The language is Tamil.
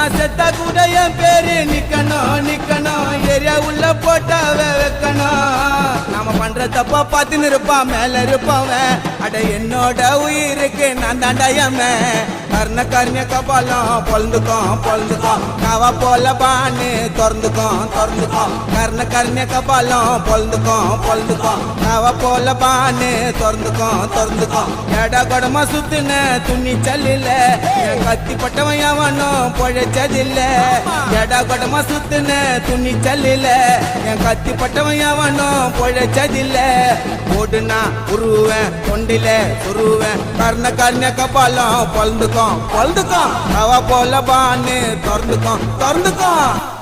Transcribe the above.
நான் செத்தா கூட என் பேரு நிக்கணும் ஏரியா உள்ள போட்டாவே வைக்கணும். நாம பண்ற தப்பா பார்த்துன்னு இருப்பான் மேல இருப்பவன். அட என்னோட உயிருக்கு நான் தாண்டாயமே. கர்ண கபாலம் பொழுந்துக்கும் காவா போல பான்னு திறந்துக்கும் கர்ண கபாலம் பொழுந்துக்கும் காவா போல பான்னு திறந்துக்கும் எடா கொடமா சுத்துன துணி சல்லில என் கத்தி பட்டவன் எவனும் பொழைச்சதில்ல. எடா கொடமா சுத்துன துணி சல்லில என் கத்தி பட்டவன் எவனும் பொழைச்சதில்ல. ஓடுனா உருவேன் கொண்டில சுருவேன் கர்ண கபாலம் பொழுந்துக்கும் அவ போல பான்னு திறந்துக்கும்